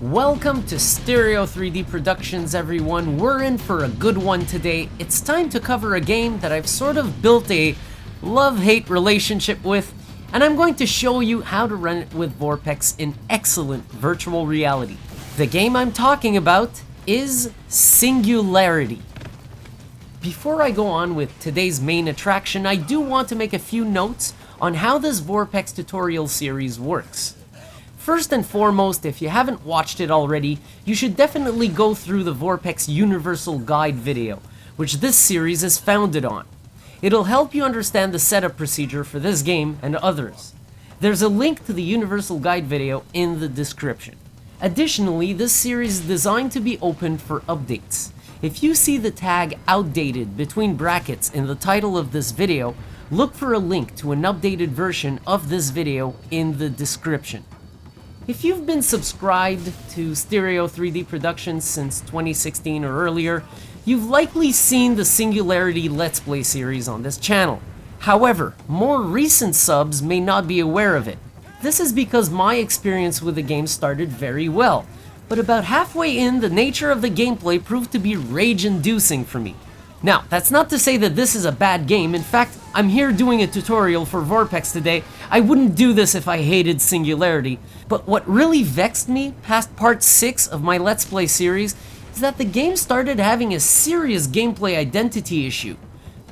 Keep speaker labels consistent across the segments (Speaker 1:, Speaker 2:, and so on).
Speaker 1: Welcome to Stereo 3D Productions, everyone. We're in for a good one today. It's time to cover a game that I've sort of built a love-hate relationship with, and I'm going to show you how to run it with VorpX in excellent virtual reality. The game I'm talking about is Singularity. Before I go on with today's main attraction, I do want to make a few notes on how this VorpX tutorial series works. First and foremost, if you haven't watched it already, you should definitely go through the VorpX Universal Guide video, which this series is founded on. It'll help you understand the setup procedure for this game and others. There's a link to the Universal Guide video in the description. Additionally, this series is designed to be open for updates. If you see the tag outdated between brackets in the title of this video, look for a link to an updated version of this video in the description. If you've been subscribed to Stereo 3D Productions since 2016 or earlier, you've likely seen the Singularity Let's Play series on this channel. However, more recent subs may not be aware of it. This is because my experience with the game started very well, but about halfway in, the nature of the gameplay proved to be rage-inducing for me. Now, that's not to say that this is a bad game. In fact, I'm here doing a tutorial for VorpX today. I wouldn't do this if I hated Singularity. But what really vexed me past part 6 of my Let's Play series is that the game started having a serious gameplay identity issue.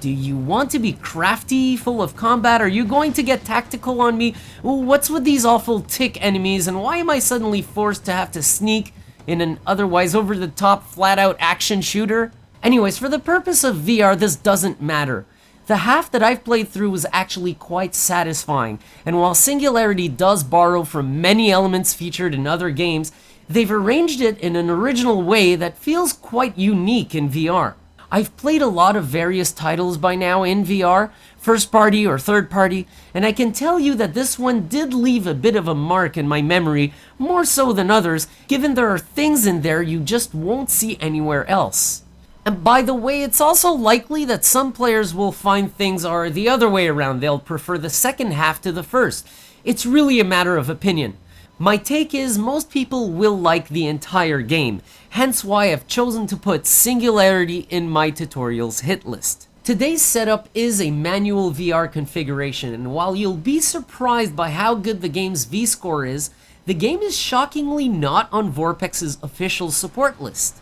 Speaker 1: Do you want to be crafty, full of combat? Are you going to get tactical on me? What's with these awful tick enemies, and why am I suddenly forced to have to sneak in an otherwise over-the-top, flat-out action shooter? Anyways, for the purpose of VR, this doesn't matter. The half that I've played through was actually quite satisfying, and while Singularity does borrow from many elements featured in other games, they've arranged it in an original way that feels quite unique in VR. I've played a lot of various titles by now in VR, first party or third party, and I can tell you that this one did leave a bit of a mark in my memory, more so than others, given there are things in there you just won't see anywhere else. And by the way, it's also likely that some players will find things are the other way around. They'll prefer the second half to the first. It's really a matter of opinion. My take is most people will like the entire game, hence why I've chosen to put Singularity in my tutorial's hit list. Today's setup is a manual VR configuration, and while you'll be surprised by how good the game's vScore is, the game is shockingly not on VorpX's official support list.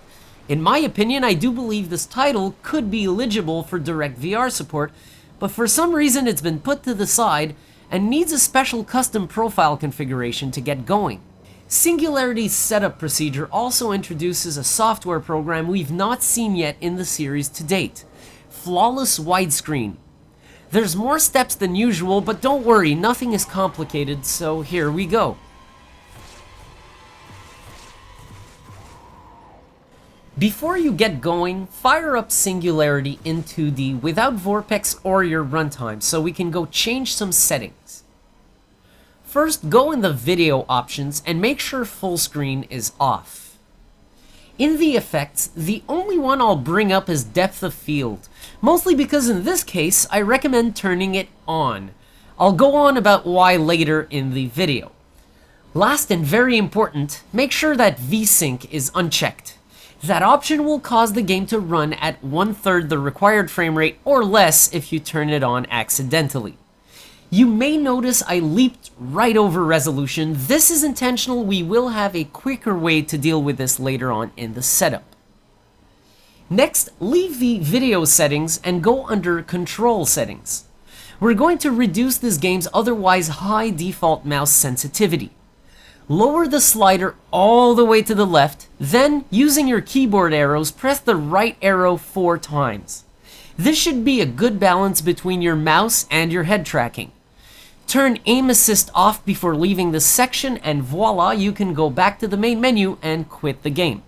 Speaker 1: In my opinion, I do believe this title could be eligible for direct VR support, but for some reason it's been put to the side and needs a special custom profile configuration to get going. Singularity's setup procedure also introduces a software program we've not seen yet in the series to date: Flawless Widescreen. There's more steps than usual, but don't worry, nothing is complicated, so here we go. Before you get going, fire up Singularity in 2D without VorpX or your runtime so we can go change some settings. First, go in the video options and make sure full screen is off. In the effects, the only one I'll bring up is depth of field, mostly because in this case I recommend turning it on. I'll go on about why later in the video. Last and very important, make sure that VSync is unchecked. That option will cause the game to run at 1/3 the required frame rate or less if you turn it on accidentally. You may notice I leaped right over resolution. This is intentional. We will have a quicker way to deal with this later on in the setup. Next, leave the video settings and go under control settings. We're going to reduce this game's otherwise high default mouse sensitivity. Lower the slider all the way to the left, then, using your keyboard arrows, press the right arrow 4 times. This should be a good balance between your mouse and your head tracking. Turn aim assist off before leaving this section, and voila, you can go back to the main menu and quit the game.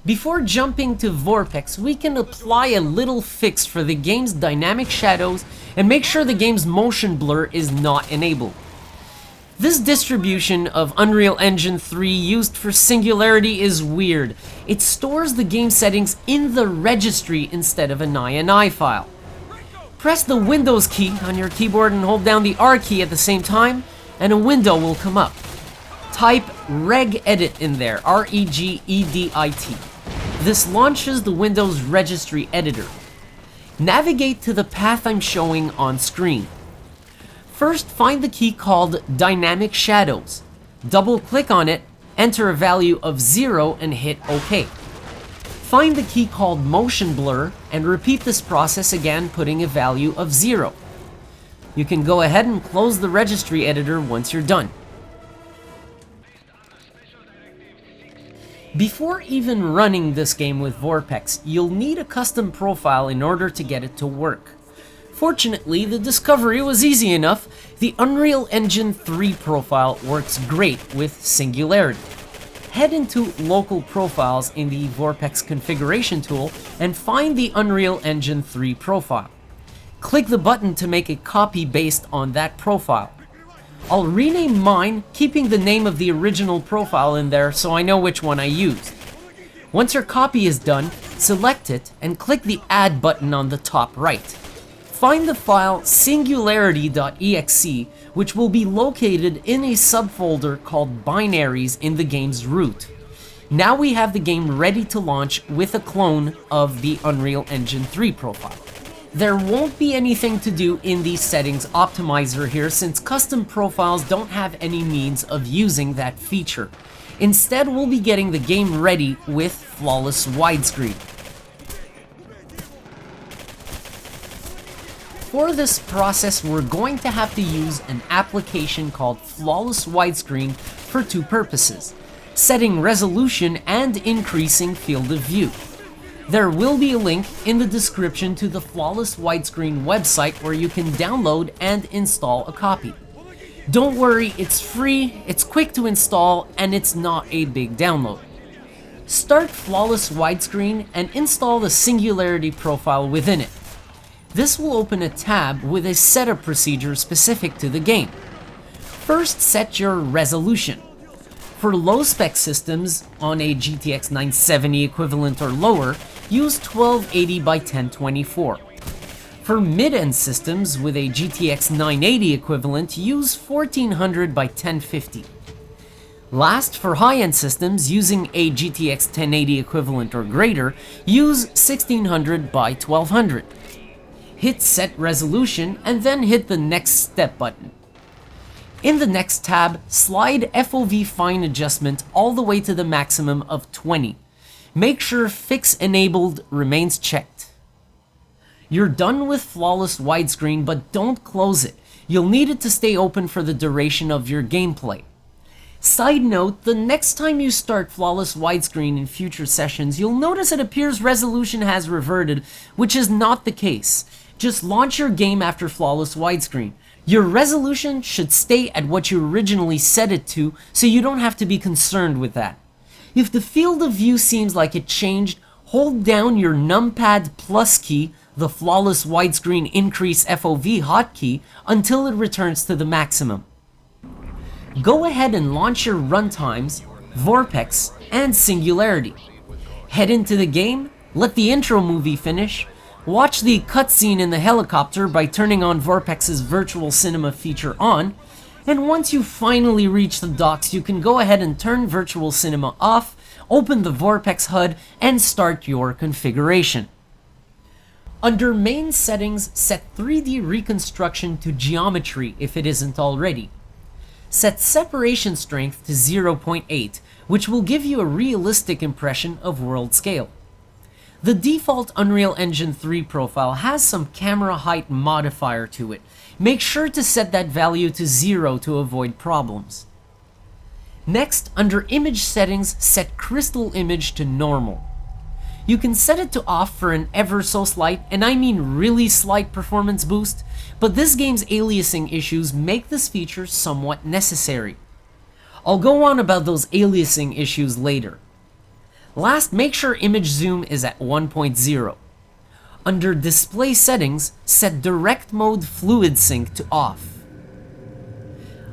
Speaker 1: Before jumping to VorpX, we can apply a little fix for the game's dynamic shadows and make sure the game's motion blur is not enabled. This distribution of Unreal Engine 3 used for Singularity is weird. It stores the game settings in the registry instead of an INI file. Press the Windows key on your keyboard and hold down the R key at the same time, and a window will come up. type regedit in there, R-E-G-E-D-I-T. This launches the Windows registry editor. Navigate to the path I'm showing on screen. First, find the key called Dynamic Shadows. Double-click on it, enter a value of 0 and hit OK. Find the key called Motion Blur and repeat this process again, putting a value of 0. You can go ahead and close the registry editor once you're done. Before even running this game with VorpX, you'll need a custom profile in order to get it to work. Fortunately, the discovery was easy enough. The Unreal Engine 3 profile works great with Singularity. Head into Local Profiles in the VorpX Configuration tool and find the Unreal Engine 3 profile. Click the button to make a copy based on that profile. I'll rename mine, keeping the name of the original profile in there so I know which one I used. Once your copy is done, select it and click the Add button on the top right. Find the file singularity.exe, which will be located in a subfolder called Binaries in the game's root. Now we have the game ready to launch with a clone of the Unreal Engine 3 profile. There won't be anything to do in the settings optimizer here since custom profiles don't have any means of using that feature. Instead, we'll be getting the game ready with flawless widescreen. For this process, we're going to have to use an application called Flawless Widescreen for two purposes: setting resolution and increasing field of view. There will be a link in the description to the Flawless Widescreen website where you can download and install a copy. Don't worry, it's free, it's quick to install, and it's not a big download. Start Flawless Widescreen and install the Singularity profile within it. This will open a tab with a setup procedure specific to the game. First, set your resolution. For low-spec systems on a GTX 970 equivalent or lower, use 1280 by 1024. For mid-end systems with a GTX 980 equivalent, use 1400 by 1050. Last, for high-end systems using a GTX 1080 equivalent or greater, use 1600 by 1200. Hit Set Resolution, and then hit the Next Step button. In the next tab, slide FOV Fine Adjustment all the way to the maximum of 20. Make sure Fix Enabled remains checked. You're done with Flawless Widescreen, but don't close it. You'll need it to stay open for the duration of your gameplay. Side note, the next time you start Flawless Widescreen in future sessions, you'll notice it appears resolution has reverted, which is not the case. Just launch your game after Flawless Widescreen. Your resolution should stay at what you originally set it to, so you don't have to be concerned with that. If the field of view seems like it changed, hold down your numpad plus key, the Flawless Widescreen Increase FOV hotkey, until it returns to the maximum. Go ahead and launch your runtimes, VorpX, and Singularity. Head into the game, let the intro movie finish, watch the cutscene in the helicopter by turning on VorpX's virtual cinema feature on, and once you finally reach the docks, you can go ahead and turn virtual cinema off, open the VorpX HUD, and start your configuration. Under Main Settings, set 3D Reconstruction to Geometry if it isn't already. Set Separation Strength to 0.8, which will give you a realistic impression of world scale. The default Unreal Engine 3 profile has some camera height modifier to it. Make sure to set that value to 0 to avoid problems. Next, under Image Settings, set Crystal Image to Normal. You can set it to off for an ever so slight, and I mean really slight performance boost, but this game's aliasing issues make this feature somewhat necessary. I'll go on about those aliasing issues later. Last, make sure image zoom is at 1.0. Under Display Settings, set Direct Mode Fluid Sync to off.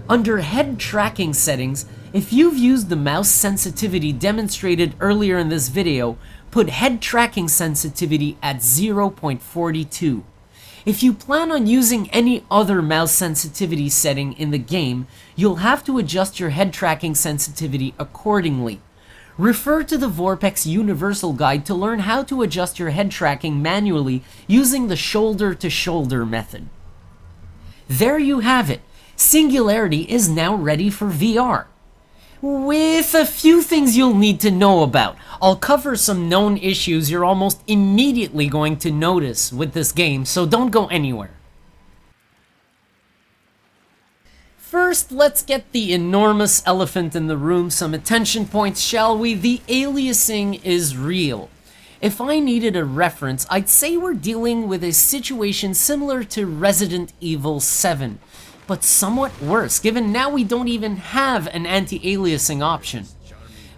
Speaker 1: Under Head Tracking Settings, if you've used the mouse sensitivity demonstrated earlier in this video, put head tracking sensitivity at 0.42. If you plan on using any other mouse sensitivity setting in the game, you'll have to adjust your head tracking sensitivity accordingly. Refer to the VorpX Universal Guide to learn how to adjust your head tracking manually using the shoulder-to-shoulder method. There you have it. Singularity is now ready for VR. With a few things you'll need to know about. I'll cover some known issues you're almost immediately going to notice with this game, so don't go anywhere. First, let's get the enormous elephant in the room some attention points, shall we? The aliasing is real. If I needed a reference, I'd say we're dealing with a situation similar to Resident Evil 7. But somewhat worse, given now we don't even have an anti-aliasing option.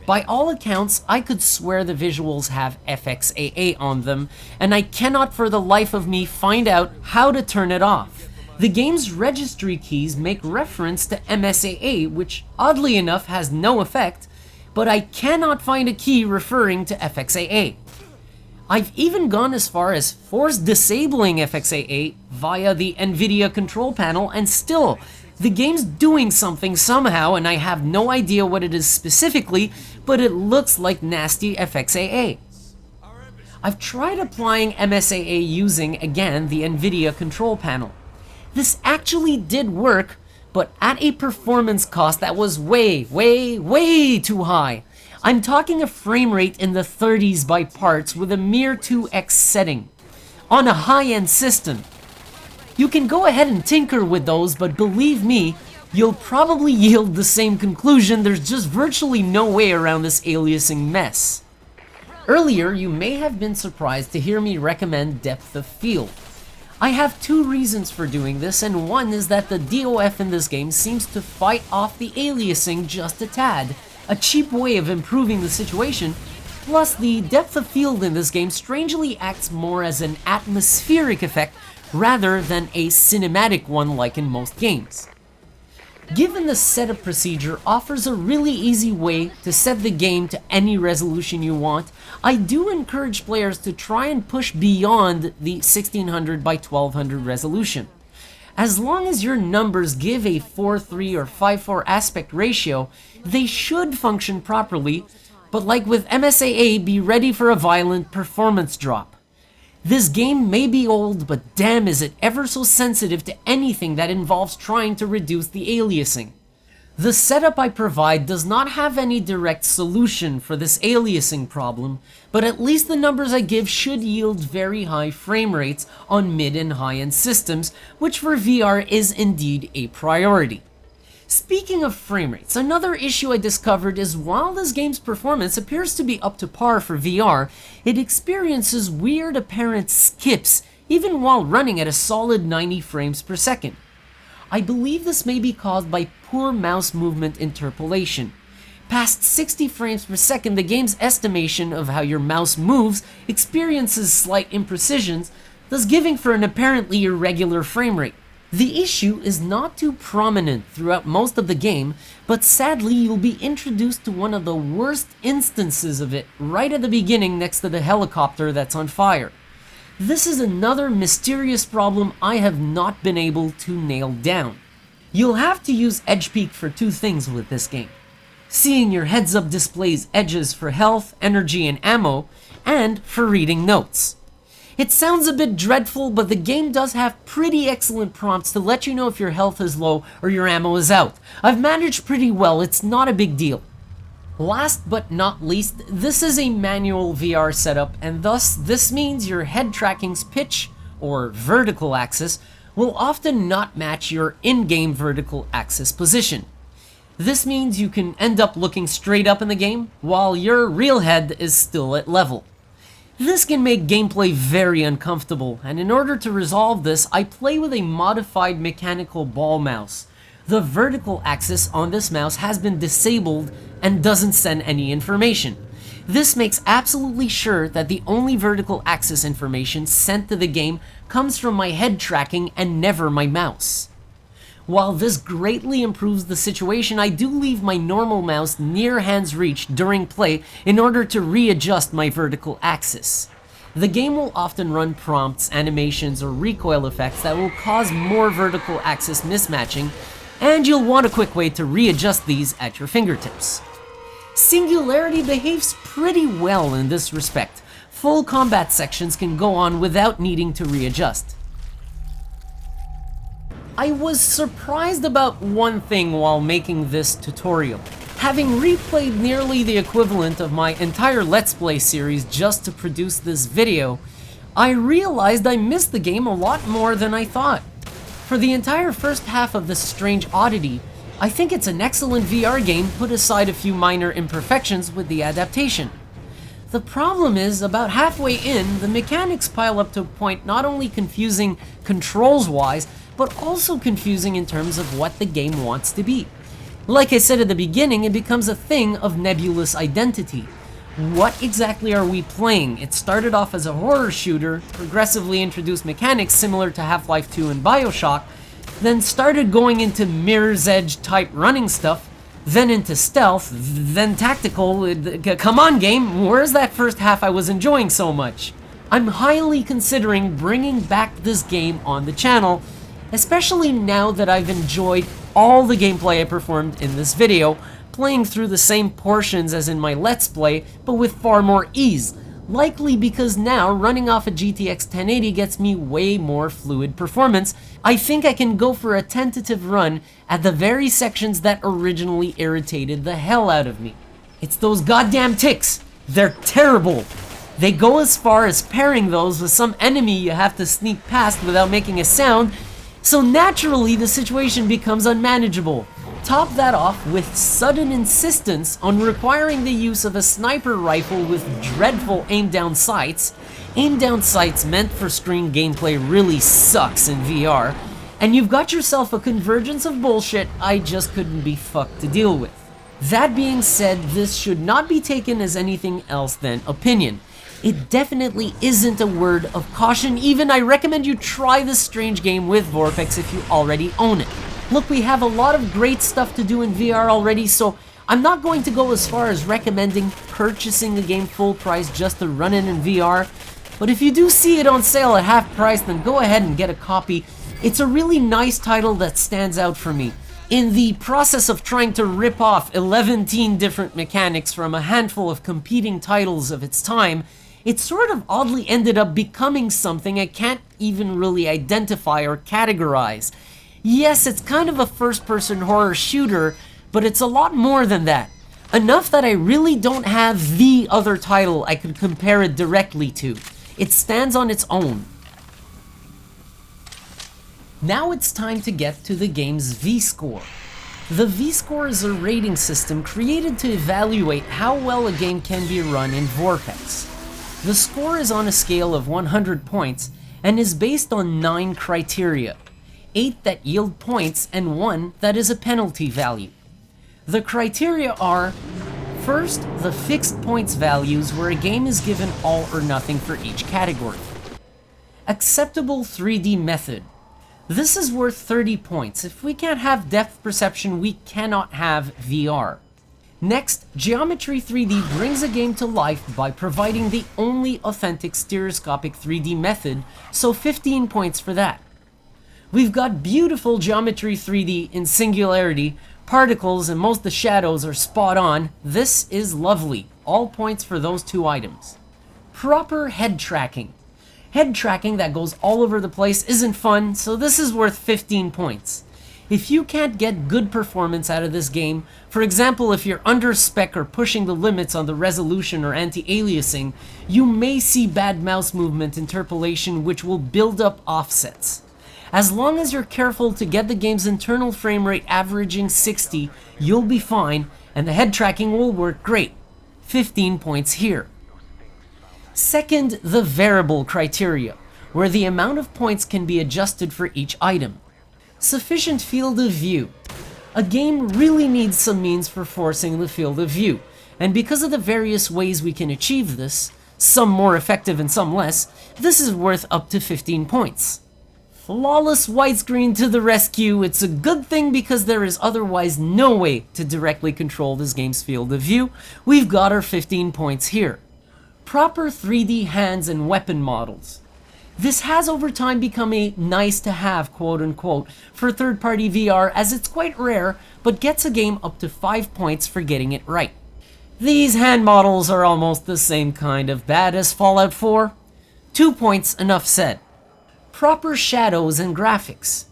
Speaker 1: By all accounts, I could swear the visuals have FXAA on them, and I cannot for the life of me find out how to turn it off. The game's registry keys make reference to MSAA, which oddly enough has no effect, but I cannot find a key referring to FXAA. I've even gone as far as force disabling FXAA via the NVIDIA control panel, and still, the game's doing something somehow, and I have no idea what it is specifically, but it looks like nasty FXAA. I've tried applying MSAA using, again, the NVIDIA control panel. This actually did work, but at a performance cost that was way too high. I'm talking a frame rate in the 30s by parts with a mere 2x setting on a high-end system. You can go ahead and tinker with those, but believe me, you'll probably yield the same conclusion. There's just virtually no way around this aliasing mess. Earlier, you may have been surprised to hear me recommend depth of field. I have two reasons for doing this, and one is that the DOF in this game seems to fight off the aliasing just a tad. A cheap way of improving the situation, plus the depth of field in this game strangely acts more as an atmospheric effect rather than a cinematic one like in most games. Given the setup procedure offers a really easy way to set the game to any resolution you want, I do encourage players to try and push beyond the 1600 by 1200 resolution. As long as your numbers give a 4:3 or 5:4 aspect ratio, they should function properly, but like with MSAA, be ready for a violent performance drop. This game may be old, but damn is it ever so sensitive to anything that involves trying to reduce the aliasing. The setup I provide does not have any direct solution for this aliasing problem, but at least the numbers I give should yield very high frame rates on mid and high-end systems, which for VR is indeed a priority. Speaking of frame rates, another issue I discovered is while this game's performance appears to be up to par for VR, it experiences weird apparent skips even while running at a solid 90 frames per second. I believe this may be caused by poor mouse movement interpolation. Past 60 frames per second, the game's estimation of how your mouse moves experiences slight imprecisions, thus giving for an apparently irregular frame rate. The issue is not too prominent throughout most of the game, but sadly you'll be introduced to one of the worst instances of it right at the beginning next to the helicopter that's on fire. This is another mysterious problem I have not been able to nail down. You'll have to use edge peek for two things with this game. Seeing your heads-up display's edges for health, energy, and ammo, and for reading notes. It sounds a bit dreadful, but the game does have pretty excellent prompts to let you know if your health is low or your ammo is out. I've managed pretty well, it's not a big deal. Last but not least, this is a manual VR setup, and thus this means your head tracking's pitch, or vertical axis, will often not match your in-game vertical axis position. This means you can end up looking straight up in the game, while your real head is still at level. This can make gameplay very uncomfortable, and in order to resolve this, I play with a modified mechanical ball mouse. The vertical axis on this mouse has been disabled and doesn't send any information. This makes absolutely sure that the only vertical axis information sent to the game comes from my head tracking and never my mouse. While this greatly improves the situation, I do leave my normal mouse near hand's reach during play in order to readjust my vertical axis. the game will often run prompts, animations, or recoil effects that will cause more vertical axis mismatching, and you'll want a quick way to readjust these at your fingertips. Singularity behaves pretty well in this respect. Full combat sections can go on without needing to readjust. I was surprised about one thing while making this tutorial. Having replayed nearly the equivalent of my entire Let's Play series just to produce this video, I realized I missed the game a lot more than I thought. For the entire first half of this strange oddity, I think it's an excellent VR game, put aside a few minor imperfections with the adaptation. The problem is, about halfway in, the mechanics pile up to a point not only confusing controls-wise, but also confusing in terms of what the game wants to be. Like I said at the beginning, it becomes a thing of nebulous identity. What exactly are we playing? It started off as a horror shooter, progressively introduced mechanics similar to Half-Life 2 and BioShock, then started going into Mirror's Edge type running stuff, then into stealth, then tactical. Come on game, where's that first half I was enjoying so much? I'm highly considering bringing back this game on the channel, especially now that I've enjoyed all the gameplay I performed in this video, playing through the same portions as in my Let's Play, but with far more ease. Likely because now running off a GTX 1080 gets me way more fluid performance. I think I can go for a tentative run at the very sections that originally irritated the hell out of me. It's those goddamn ticks! They're terrible! They go as far as pairing those with some enemy you have to sneak past without making a sound, so naturally the situation becomes unmanageable. Top that off with sudden insistence on requiring the use of a sniper rifle with dreadful aim-down sights. Aim-down sights meant for screen gameplay really sucks in VR, and you've got yourself a convergence of bullshit I just couldn't be fucked to deal with. That being said, this should not be taken as anything else than opinion. It definitely isn't a word of caution. Even I recommend you try this strange game with VorpX if you already own it. Look, we have a lot of great stuff to do in VR already, so I'm not going to go as far as recommending purchasing the game full price just to run it in VR, but if you do see it on sale at half price, then go ahead and get a copy. It's a really nice title that stands out for me. In the process of trying to rip off 11 different mechanics from a handful of competing titles of its time, it sort of oddly ended up becoming something I can't even really identify or categorize. Yes, it's kind of a first-person horror shooter, but it's a lot more than that. Enough that I really don't have the other title I could compare it directly to. It stands on its own. Now it's time to get to the game's vScore. The vScore is a rating system created to evaluate how well a game can be run in VorpX. The score is on a scale of 100 points and is based on 9 criteria, 8 that yield points and 1 that is a penalty value. The criteria are: first, the fixed points values where a game is given all or nothing for each category. Acceptable 3D method. This is worth 30 points. If we can't have depth perception, we cannot have VR. Next, Geometry 3D brings a game to life by providing the only authentic stereoscopic 3D method, so 15 points for that. We've got beautiful Geometry 3D in Singularity, particles and most of the shadows are spot on. This is lovely. All points for those 2 items. Proper head tracking. Head tracking that goes all over the place isn't fun, so this is worth 15 points. If you can't get good performance out of this game, for example if you're under spec or pushing the limits on the resolution or anti-aliasing, you may see bad mouse movement interpolation which will build up offsets. As long as you're careful to get the game's internal frame rate averaging 60, you'll be fine, and the head tracking will work great. 15 points here. Second, the variable criteria, where the amount of points can be adjusted for each item. Sufficient field of view. A game really needs some means for forcing the field of view, and because of the various ways we can achieve this, some more effective and some less, this is worth up to 15 points. Flawless widescreen to the rescue. It's a good thing because there is otherwise no way to directly control this game's field of view. We've got our 15 points here. proper 3D hands and weapon models. This has over time become a nice to have, quote unquote, for third-party VR, as it's quite rare, but gets a game up to 5 points for getting it right. These hand models are almost the same kind of bad as Fallout 4. 2 points, enough said. Proper shadows and graphics.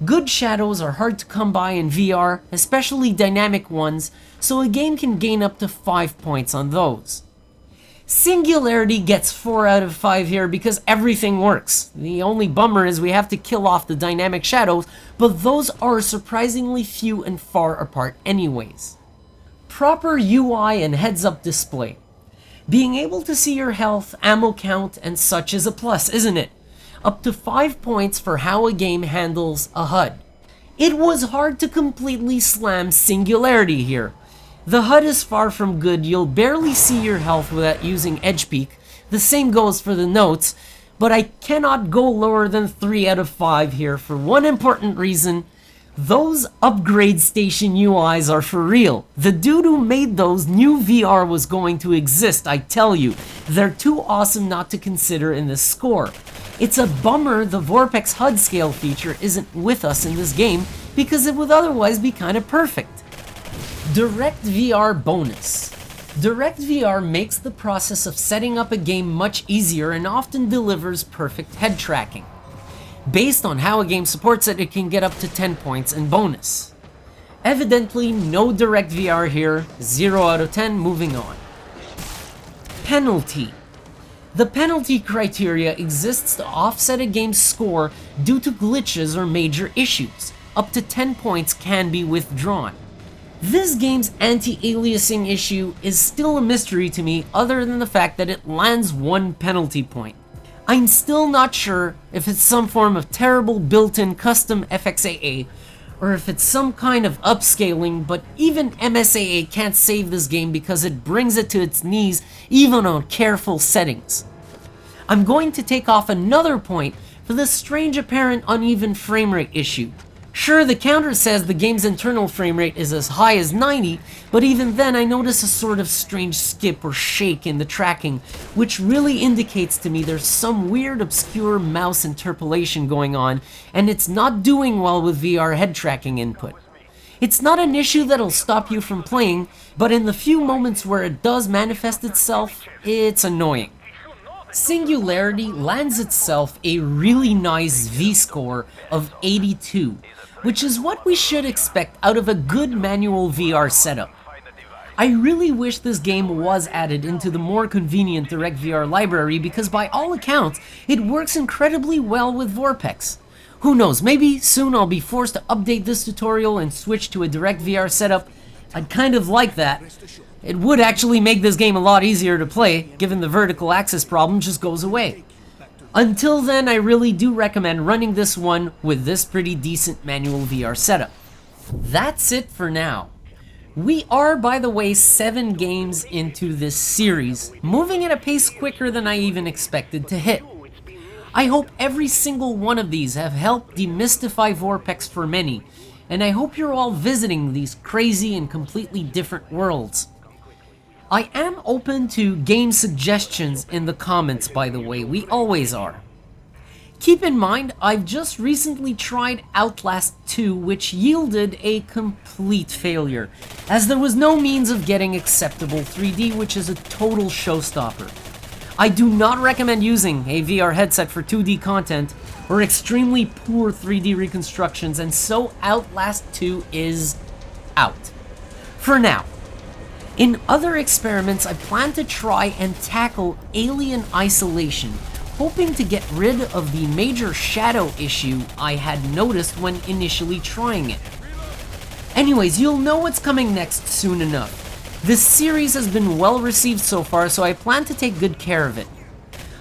Speaker 1: Good shadows are hard to come by in VR, especially dynamic ones, so a game can gain up to 5 points on those. Singularity gets 4 out of 5 here because everything works. The only bummer is we have to kill off the dynamic shadows, but those are surprisingly few and far apart anyways. Proper UI and heads-up display. Being able to see your health, ammo count, and such is a plus, isn't it? Up to 5 points for how a game handles a HUD. It was hard to completely slam Singularity here. The HUD is far from good, you'll barely see your health without using edge peek. The same goes for the notes, but I cannot go lower than 3 out of 5 here for one important reason. Those upgrade station UIs are for real. The dude who made those knew VR was going to exist, I tell you. They're too awesome not to consider in this score. It's a bummer the VorpX HUD scale feature isn't with us in this game, because it would otherwise be kinda perfect. Direct VR bonus. Direct VR makes the process of setting up a game much easier and often delivers perfect head tracking. Based on how a game supports it, it can get up to 10 points in bonus. Evidently, no Direct VR here, 0 out of 10, moving on. Penalty. The penalty criteria exists to offset a game's score due to glitches or major issues. Up to 10 points can be withdrawn. This game's anti-aliasing issue is still a mystery to me, other than the fact that it lands 1 penalty point. I'm still not sure if it's some form of terrible built-in custom FXAA, or if it's some kind of upscaling, but even MSAA can't save this game because it brings it to its knees even on careful settings. I'm going to take off another point for this strange apparent uneven framerate issue. Sure, the counter says the game's internal frame rate is as high as 90, but even then I notice a sort of strange skip or shake in the tracking, which really indicates to me there's some weird obscure mouse interpolation going on, and it's not doing well with VR head tracking input. It's not an issue that'll stop you from playing, but in the few moments where it does manifest itself, it's annoying. Singularity lands itself a really nice vScore of 82, which is what we should expect out of a good manual VR setup. I really wish this game was added into the more convenient DirectVR library because by all accounts, it works incredibly well with VorpX. Who knows, maybe soon I'll be forced to update this tutorial and switch to a DirectVR setup. I'd kind of like that. It would actually make this game a lot easier to play, given the vertical axis problem just goes away. Until then, I really do recommend running this one with this pretty decent manual VR setup. That's it for now. We are, by the way, 7 games into this series, moving at a pace quicker than I even expected to hit. I hope every single one of these have helped demystify VorpX for many, and I hope you're all visiting these crazy and completely different worlds. I am open to game suggestions in the comments, by the way, we always are. Keep in mind, I've just recently tried Outlast 2, which yielded a complete failure, as there was no means of getting acceptable 3D, which is a total showstopper. I do not recommend using a VR headset for 2D content, or extremely poor 3D reconstructions, and so Outlast 2 is out. For now. In other experiments, I plan to try and tackle Alien Isolation, hoping to get rid of the major shadow issue I had noticed when initially trying it. Anyways, you'll know what's coming next soon enough. This series has been well received so far, so I plan to take good care of it.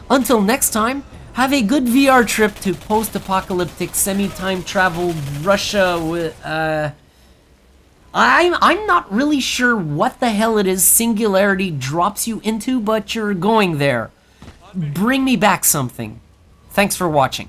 Speaker 1: Until next time, have a good VR trip to post-apocalyptic semi-time travel Russia with, I'm not really sure what the hell it is Singularity drops you into, but you're going there. Bring me back something. Thanks for watching.